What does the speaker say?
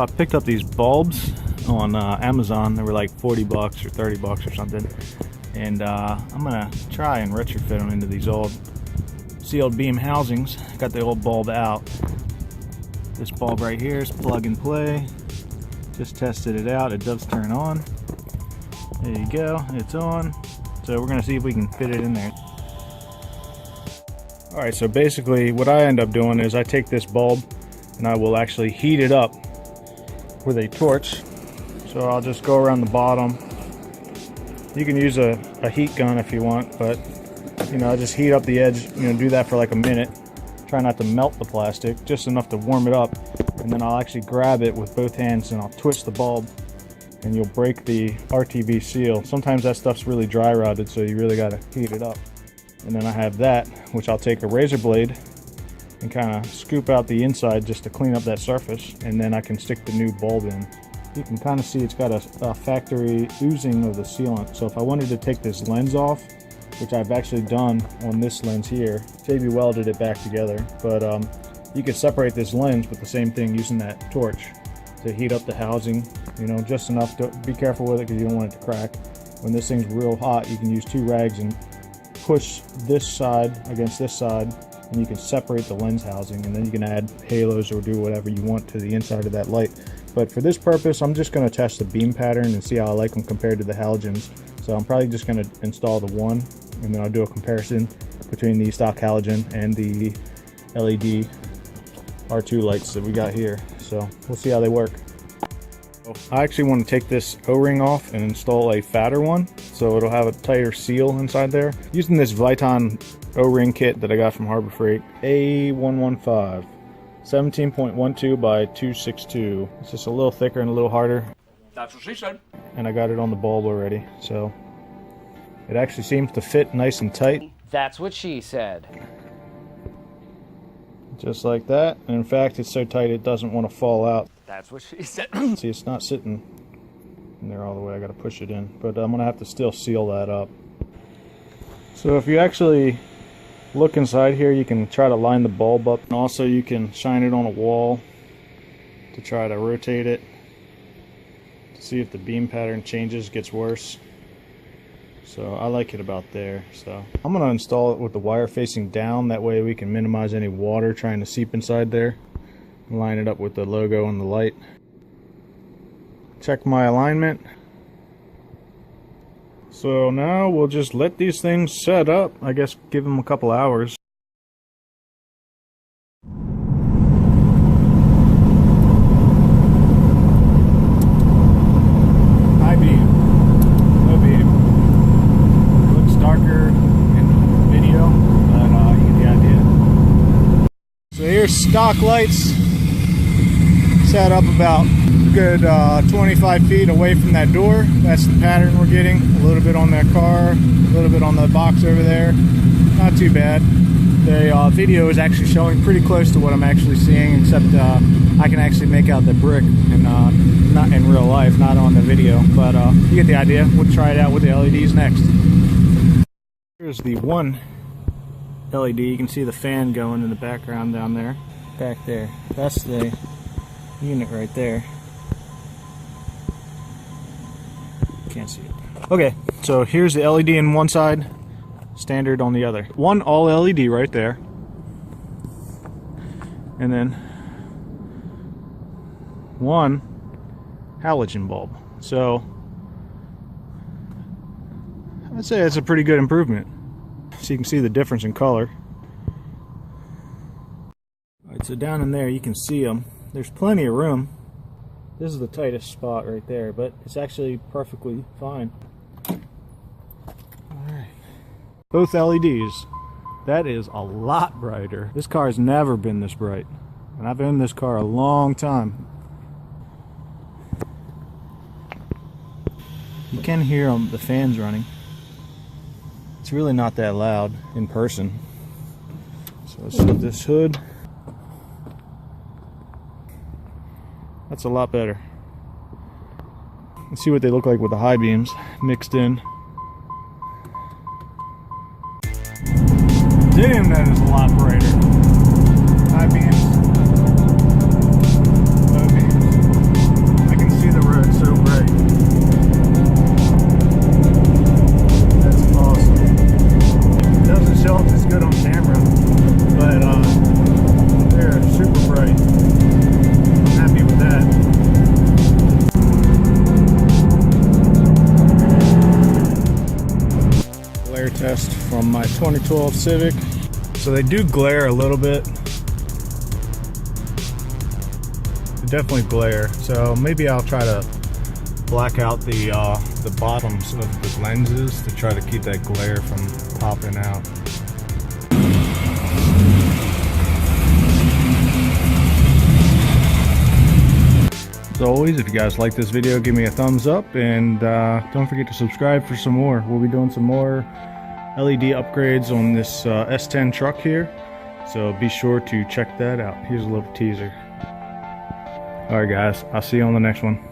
I picked up these bulbs on Amazon. They were like 40 bucks or 30 bucks or something. And I'm gonna try and retrofit them into these old sealed beam housings. Got the old bulb out. This bulb right here is plug and play. Just tested it out. It does turn on. There you go. It's on. So we're gonna see if we can fit it in there. Alright, so basically what I end up doing is I take this bulb and I will actually heat it up with a torch. So I'll just go around the bottom. You can use a heat gun if you want, but you know, I just heat up the edge, you know, do that for like a minute. Try not to melt the plastic, just enough to warm it up. And then I'll actually grab it with both hands and I'll twist the bulb and you'll break the RTV seal. Sometimes that stuff's really dry rotted, so you really gotta heat it up. And then I have that, which I'll take a razor blade and kind of scoop out the inside just to clean up that surface, and then I can stick the new bulb in. You can kind of see it's got a factory oozing of the sealant. So if I wanted to take this lens off, which I've actually done on this lens here, JB welded it back together, but you could separate this lens with the same thing using that torch to heat up the housing, you know, just enough to be careful with it because you don't want it to crack. When this thing's real hot, you can use 2 rags and push this side against this side, and you can separate the lens housing, and then you can add halos or do whatever you want to the inside of that light. But for this purpose, I'm just going to test the beam pattern and see how I like them compared to the halogens. So I'm probably just going to install the one, and then I'll do a comparison between the stock halogen and the LED R2 lights that we got here. So we'll see how they work. I actually want to take this O-ring off and install a fatter one, so it'll have a tighter seal inside there. Using this Viton O-ring kit that I got from Harbor Freight, A115, 17.12 by 262. It's just a little thicker and a little harder. That's what she said. And I got it on the bulb already, so it actually seems to fit nice and tight. That's what she said. Just like that. And in fact, it's so tight it doesn't want to fall out. That's what she said. See, it's not sitting in there all the way. I got to push it in, but I'm gonna have to still seal that up. So if you actually look inside here, you can try to line the bulb up, and also you can shine it on a wall to try to rotate it to see if the beam pattern changes, gets worse. So I like it about there. So I'm gonna install it with the wire facing down, that way we can minimize any water trying to seep inside there. Line it up with the logo and the light. Check my alignment. So now we'll just let these things set up. I guess give them a couple hours. High beam, low beam. It looks darker in video, but you get the idea. So here's stock lights. Set up about a good 25 feet away from that door. That's the pattern we're getting. A little bit on that car, a little bit on the box over there. Not too bad. The video is actually showing pretty close to what I'm actually seeing, except I can actually make out the brick, and not in real life, not on the video. But you get the idea. We'll try it out with the LEDs next. Here's the one LED. You can see the fan going in the background down there. Back there. That's the unit right there. Can't see it. Okay, so here's the LED on one side, standard on the other. One all LED right there, and then one halogen bulb. So I'd say it's a pretty good improvement. So you can see the difference in color. Alright, so down in there you can see them. There's plenty of room. This is the tightest spot right there, but it's actually perfectly fine. Alright. Both LEDs. That is a lot brighter. This car has never been this bright. And I've owned this car a long time. You can hear the fans running. It's really not that loud in person. So let's lift this hood. That's a lot better. Let's see what they look like with the high beams mixed in. Damn, that is a lot brighter. High beams, low beams. test from my 2012 Civic. So they do glare a little bit. They definitely glare. So maybe I'll try to black out the bottoms of the lenses to try to keep that glare from popping out. As always, if you guys like this video, give me a thumbs up, and don't forget to subscribe for some more. We'll be doing some more LED upgrades on this S10 truck here, so be sure to check that out. Here's a little teaser. Alright guys, I'll see you on the next one.